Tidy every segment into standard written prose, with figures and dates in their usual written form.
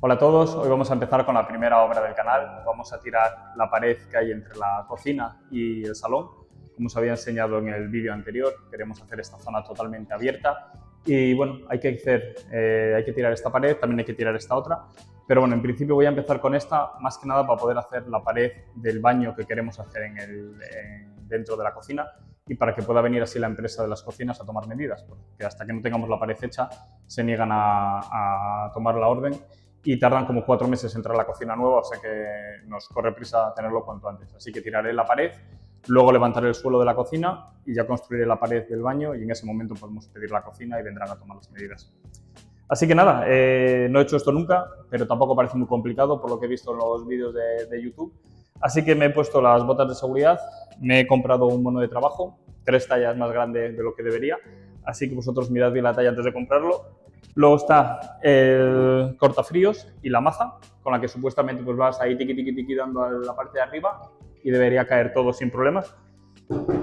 Hola a todos, hoy vamos a empezar con la primera obra del canal. Vamos a tirar la pared que hay entre la cocina y el salón. Como os había enseñado en el vídeo anterior, queremos hacer esta zona totalmente abierta y bueno, hay que tirar esta pared, también hay que tirar esta otra. Pero bueno, en principio voy a empezar con esta, más que nada para poder hacer la pared del baño que queremos hacer dentro de la cocina y para que pueda venir así la empresa de las cocinas a tomar medidas, porque hasta que no tengamos la pared hecha se niegan a tomar la orden. Y tardan como 4 meses en entrar a la cocina nueva, o sea que nos corre prisa tenerlo cuanto antes. Así que tiraré la pared, luego levantaré el suelo de la cocina y ya construiré la pared del baño y en ese momento podemos pedir la cocina y vendrán a tomar las medidas. Así que nada, no he hecho esto nunca, pero tampoco parece muy complicado por lo que he visto en los vídeos de YouTube. Así que me he puesto las botas de seguridad, me he comprado un mono de trabajo, 3 tallas más grande de lo que debería, así que vosotros mirad bien la talla antes de comprarlo. Luego está el cortafríos y la maza, con la que supuestamente pues vas ahí tiqui tiqui tiqui dando a la parte de arriba y debería caer todo sin problemas.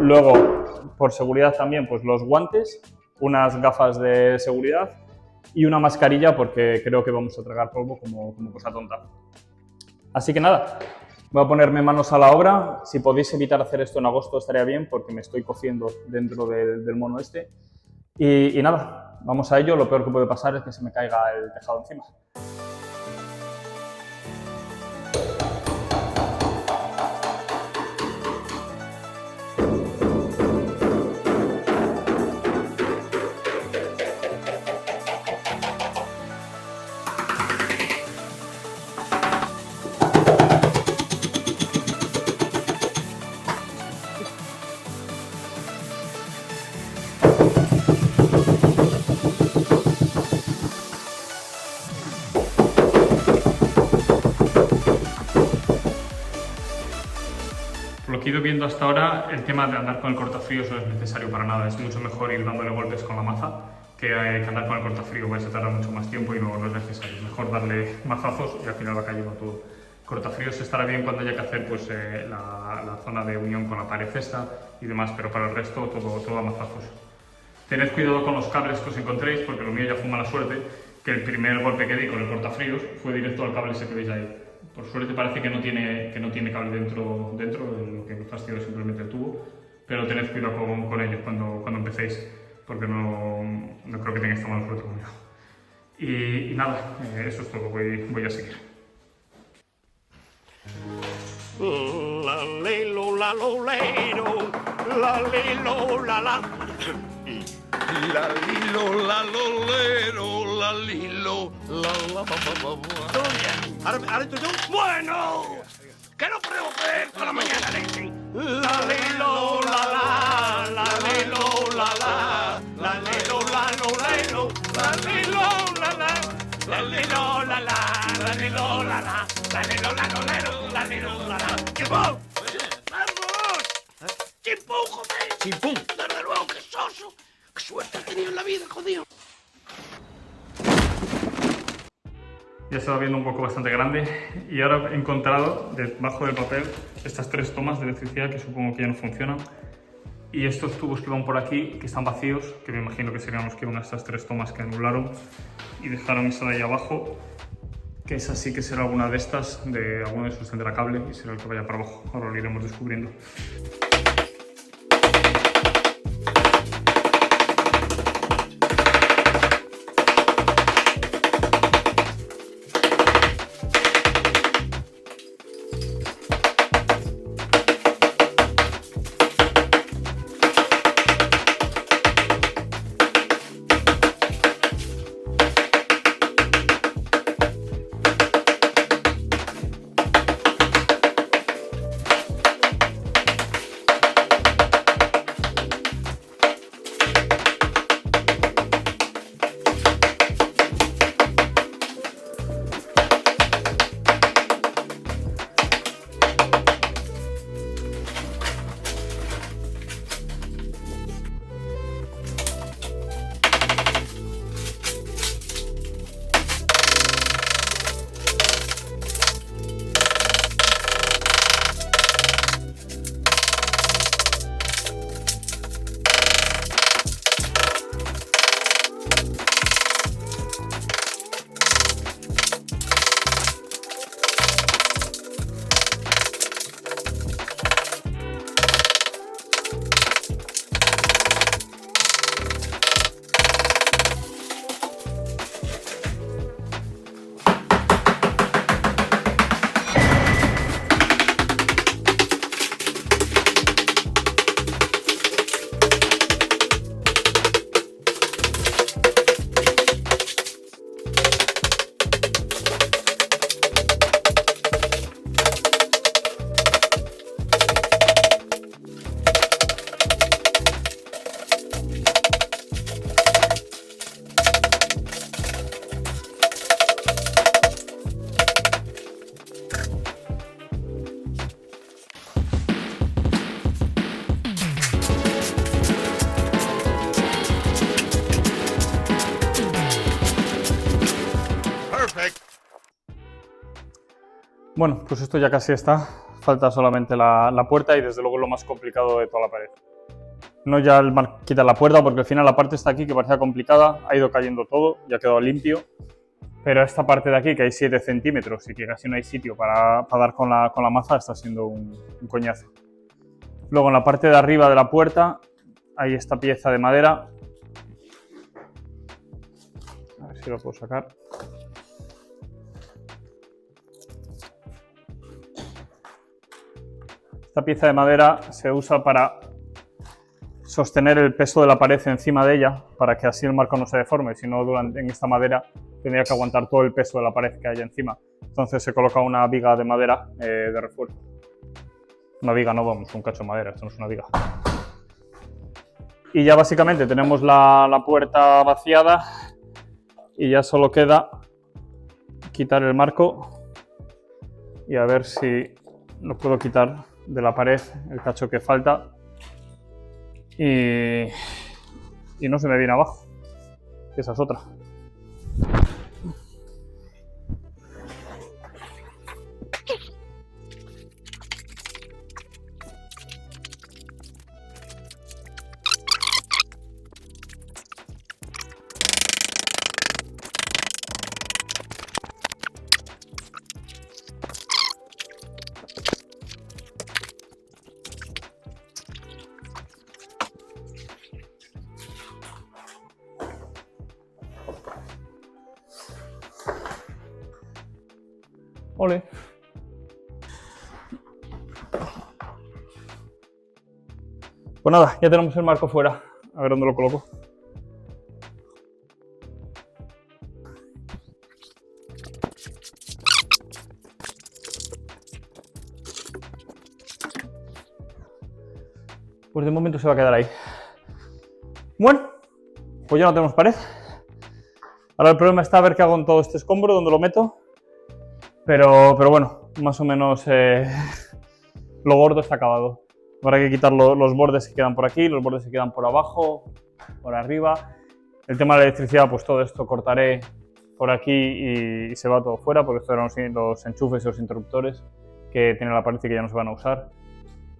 Luego, por seguridad también, pues los guantes, unas gafas de seguridad y una mascarilla porque creo que vamos a tragar polvo como cosa tonta. Así que nada, voy a ponerme manos a la obra. Si podéis evitar hacer esto en agosto estaría bien porque me estoy cociendo dentro del mono este. Y nada, vamos a ello. Lo peor que puede pasar es que se me caiga el tejado encima. Por lo que he ido viendo hasta ahora, el tema de andar con el cortafríos no es necesario para nada. Es mucho mejor ir dándole golpes con la maza que andar con el cortafrío. Vais a tardar mucho más tiempo y no es necesario. Es mejor darle mazazos y al final va cayendo todo. Cortafríos estará bien cuando haya que hacer pues, la zona de unión con la pared esta y demás, pero para el resto todo a mazazos. Tened cuidado con los cables que os encontréis, porque lo mío ya fue mala suerte, que el primer golpe que di con el cortafríos fue directo al cable ese que veis ahí. Por suerte parece que no tiene cable dentro, lo que me fastidió es simplemente el tubo, pero tened cuidado con ellos cuando empecéis, porque no creo que tengáis tan mala suerte como yo. Y nada, eso es todo, voy a seguir. La lelo, la lo, lero, la lelo, la la. La lilo, la lolero, la lilo, la Todo bien. Ahora estoy yo. Bueno, que no podemos ver toda la mañana, leche. La lelo, la la, la lelo, la la, la lelo, la lo, lero, la lelo, la la, la lelo, la la, la lelo, la la, la lelo, la lo, lero, la lelo, la la. ¡Chimpún! ¡Vamos! ¡Chimpún, joder! Chimpún. Desde luego que soso. ¡Qué suerte has tenido en la vida, jodido! Ya se va viendo un poco bastante grande y ahora he encontrado debajo del papel estas 3 tomas de electricidad que supongo que ya no funcionan y estos tubos que van por aquí que están vacíos, que me imagino que serían los que iban a estas 3 tomas que anularon y dejaron esa de ahí abajo, que esa sí que será alguna de estas, de alguno de esos tendrá cable y será el que vaya para abajo. Ahora lo iremos descubriendo. Bueno, pues esto ya casi está. Falta solamente la puerta y desde luego lo más complicado de toda la pared. No ya quitar la puerta, porque al final la parte está aquí que parecía complicada, ha ido cayendo todo, ya ha quedado limpio. Pero esta parte de aquí, que hay 7 centímetros y que casi no hay sitio para dar con la maza, está siendo un coñazo. Luego en la parte de arriba de la puerta hay esta pieza de madera. A ver si lo puedo sacar. Esta pieza de madera se usa para sostener el peso de la pared encima de ella, para que así el marco no se deforme, si no en esta madera tendría que aguantar todo el peso de la pared que hay encima. Entonces se coloca una viga de madera de refuerzo. Una viga no, vamos, un cacho de madera, esto no es una viga. Y ya básicamente tenemos la puerta vaciada y ya solo queda quitar el marco y a ver si lo puedo quitar de la pared, el cacho que falta. Y no se me viene abajo, esa es otra. Ole. Pues nada, ya tenemos el marco fuera. A ver dónde lo coloco. Pues de momento se va a quedar ahí. Bueno, pues ya no tenemos pared. Ahora el problema está a ver qué hago en todo este escombro, dónde lo meto. Pero bueno, más o menos lo gordo está acabado. Ahora hay que quitar los bordes que quedan por aquí, los bordes que quedan por abajo, por arriba. El tema de la electricidad, pues todo esto cortaré por aquí y se va todo fuera, porque estos eran los enchufes y los interruptores que tiene la pared y que ya no se van a usar.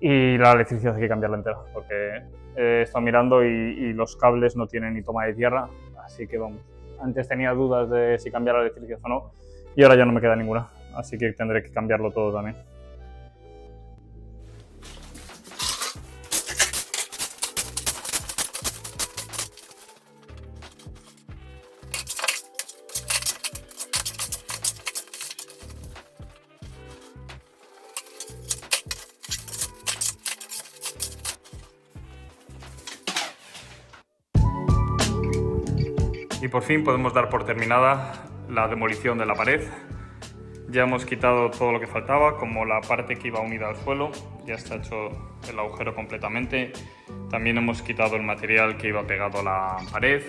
Y la electricidad hay que cambiarla entera, porque he estado mirando y los cables no tienen ni toma de tierra, así que vamos. Antes tenía dudas de si cambiar la electricidad o no, y ahora ya no me queda ninguna. Así que tendré que cambiarlo todo también. Y por fin podemos dar por terminada la demolición de la pared. Ya hemos quitado todo lo que faltaba, como la parte que iba unida al suelo, ya está hecho el agujero completamente. También hemos quitado el material que iba pegado a la pared.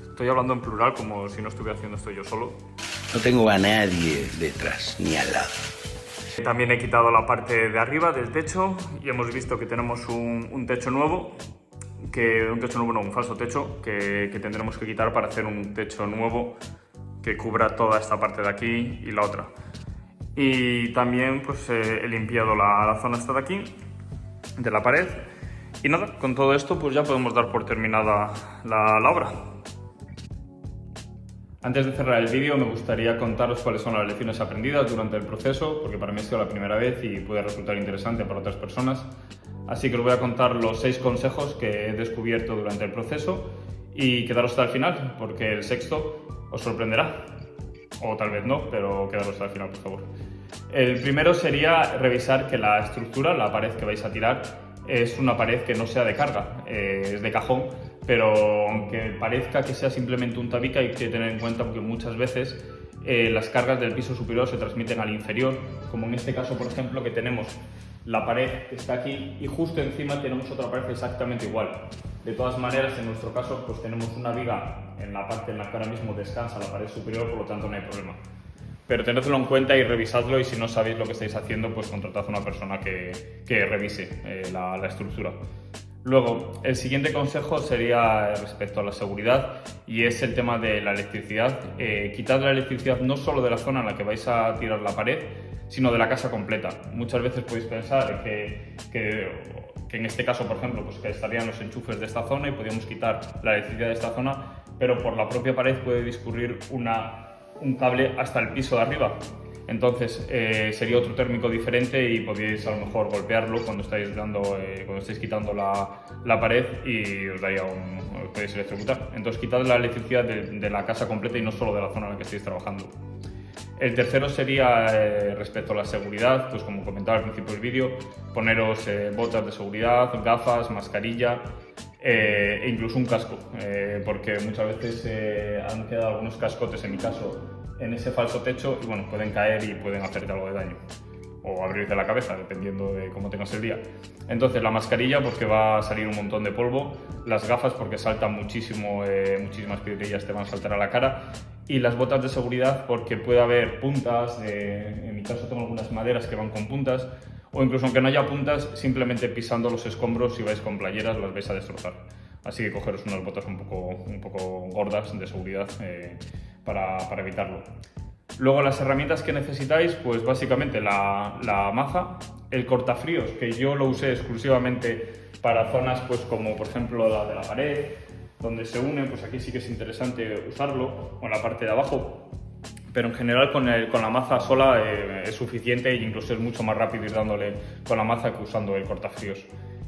Estoy hablando en plural como si no estuviera haciendo esto yo solo. No tengo a nadie detrás ni al lado. También he quitado la parte de arriba del techo y hemos visto que tenemos un techo nuevo, un falso techo que tendremos que quitar para hacer un techo nuevo que cubra toda esta parte de aquí y la otra. Y también pues he limpiado la zona esta de aquí, de la pared. Y nada, con todo esto pues ya podemos dar por terminada la obra. Antes de cerrar el vídeo me gustaría contaros cuáles son las lecciones aprendidas durante el proceso, porque para mí ha sido la primera vez y puede resultar interesante para otras personas. Así que os voy a contar los 6 consejos que he descubierto durante el proceso y quedaros hasta el final, porque el sexto os sorprenderá, o tal vez no, pero quedaros hasta el final, por favor. El primero sería revisar que la estructura, la pared que vais a tirar, es una pared que no sea de carga, es de cajón, pero aunque parezca que sea simplemente un tabique, hay que tener en cuenta que muchas veces las cargas del piso superior se transmiten al inferior, como en este caso, por ejemplo, que tenemos la pared que está aquí y justo encima tenemos otra pared exactamente igual. De todas maneras, en nuestro caso, pues tenemos una viga en la parte en la que ahora mismo descansa la pared superior, por lo tanto no hay problema. Pero tenedlo en cuenta y revisadlo, y si no sabéis lo que estáis haciendo, pues contratad a una persona que revise la estructura. Luego, el siguiente consejo sería respecto a la seguridad, y es el tema de la electricidad. Quitad la electricidad no solo de la zona en la que vais a tirar la pared, sino de la casa completa. Muchas veces podéis pensar que en este caso, por ejemplo, pues que estarían los enchufes de esta zona y podríamos quitar la electricidad de esta zona, pero por la propia pared puede discurrir un cable hasta el piso de arriba. Entonces sería otro térmico diferente y podéis a lo mejor golpearlo cuando estáis quitando la pared y os podéis electrocutar. Entonces quitad la electricidad de la casa completa y no solo de la zona en la que estáis trabajando. El tercero sería respecto a la seguridad, pues como comentaba al principio del vídeo, poneros botas de seguridad, gafas, mascarilla e incluso un casco, porque muchas veces han quedado algunos cascotes, en mi caso, en ese falso techo y bueno, pueden caer y pueden hacerte algo de daño o abrirte la cabeza, dependiendo de cómo tengas el día. Entonces la mascarilla porque va a salir un montón de polvo, las gafas porque saltan muchísimas piedrillas te van a saltar a la cara, y las botas de seguridad porque puede haber puntas, en mi caso tengo algunas maderas que van con puntas, o incluso aunque no haya puntas, simplemente pisando los escombros si vais con playeras las vais a destrozar. Así que cogeros unas botas un poco gordas de seguridad para evitarlo. Luego las herramientas que necesitáis, pues básicamente la maza, el cortafríos, que yo lo usé exclusivamente para zonas pues como por ejemplo la de la pared, donde se unen, pues aquí sí que es interesante usarlo, o en la parte de abajo, pero en general con la maza sola es suficiente e incluso es mucho más rápido ir dándole con la maza que usando el cortafríos.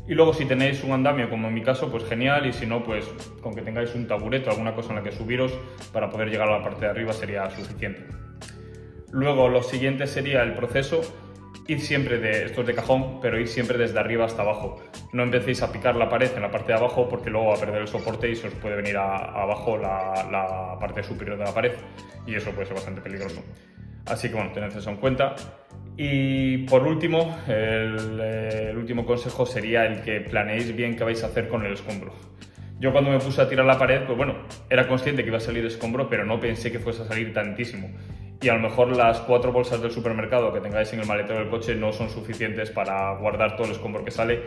Y luego si tenéis un andamio, como en mi caso, pues genial, y si no, pues con que tengáis un taburete o alguna cosa en la que subiros para poder llegar a la parte de arriba sería suficiente. Luego lo siguiente sería el proceso, ir siempre esto es de cajón, pero ir siempre desde arriba hasta abajo. No empecéis a picar la pared en la parte de abajo porque luego va a perder el soporte y se os puede venir abajo la parte superior de la pared y eso puede ser bastante peligroso. Así que bueno, tened eso en cuenta. Y por último, el último consejo sería el que planeéis bien qué vais a hacer con el escombro. Yo cuando me puse a tirar la pared, pues bueno, era consciente que iba a salir escombro, pero no pensé que fuese a salir tantísimo. Y a lo mejor las 4 bolsas del supermercado que tengáis en el maletero del coche no son suficientes para guardar todo el escombro que sale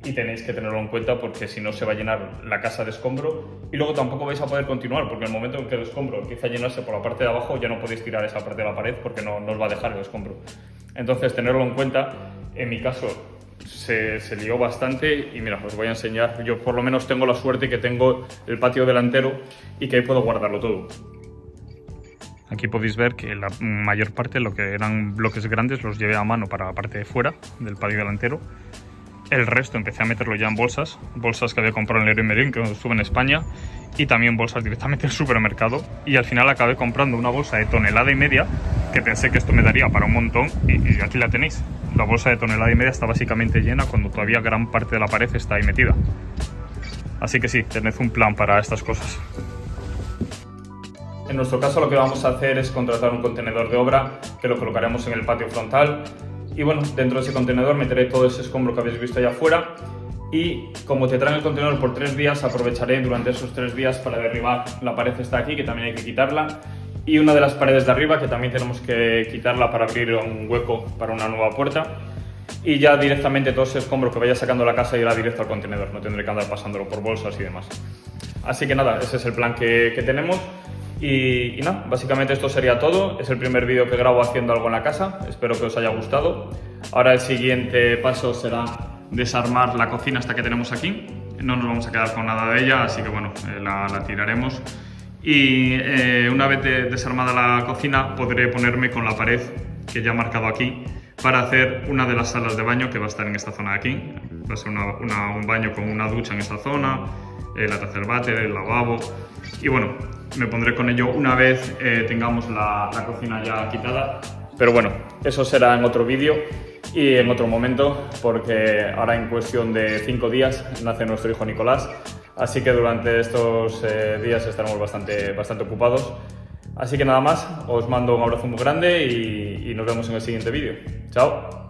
y tenéis que tenerlo en cuenta porque si no se va a llenar la casa de escombro y luego tampoco vais a poder continuar porque en el momento en que el escombro empieza a llenarse por la parte de abajo ya no podéis tirar esa parte de la pared porque no os va a dejar el escombro. Entonces tenerlo en cuenta. En mi caso se lió bastante y mira, os voy a enseñar. Yo por lo menos tengo la suerte que tengo el patio delantero y que ahí puedo guardarlo todo. Aquí podéis ver que la mayor parte, lo que eran bloques grandes, los llevé a mano para la parte de fuera del patio delantero. El resto empecé a meterlo ya en bolsas que había comprado en Leroy Merlin, que estuve en España, y también bolsas directamente del supermercado. Y al final acabé comprando una bolsa de 1,5 toneladas, que pensé que esto me daría para un montón, y aquí la tenéis. La bolsa de 1,5 toneladas está básicamente llena cuando todavía gran parte de la pared está ahí metida. Así que sí, tened un plan para estas cosas. En nuestro caso lo que vamos a hacer es contratar un contenedor de obra que lo colocaremos en el patio frontal y bueno, dentro de ese contenedor meteré todo ese escombro que habéis visto allá afuera y como te traen el contenedor por 3 días aprovecharé durante esos 3 días para derribar la pared que está aquí, que también hay que quitarla, y una de las paredes de arriba que también tenemos que quitarla para abrir un hueco para una nueva puerta, y ya directamente todo ese escombro que vaya sacando la casa irá directo al contenedor, no tendré que andar pasándolo por bolsas y demás. Así que nada, ese es el plan que tenemos. Y nada, básicamente esto sería todo. Es el primer vídeo que grabo haciendo algo en la casa, espero que os haya gustado. Ahora el siguiente paso será desarmar la cocina hasta que tenemos aquí. No nos vamos a quedar con nada de ella, así que bueno, la tiraremos. Y una vez desarmada la cocina podré ponerme con la pared que ya he marcado aquí para hacer una de las salas de baño que va a estar en esta zona de aquí. Va a ser un baño con una ducha en esta zona, la taza del váter, el lavabo y bueno, me pondré con ello una vez tengamos la cocina ya quitada. Pero bueno, eso será en otro vídeo y en otro momento, porque ahora en cuestión de 5 días nace nuestro hijo Nicolás, así que durante estos días estaremos bastante ocupados. Así que nada más, os mando un abrazo muy grande y nos vemos en el siguiente vídeo. ¡Chao!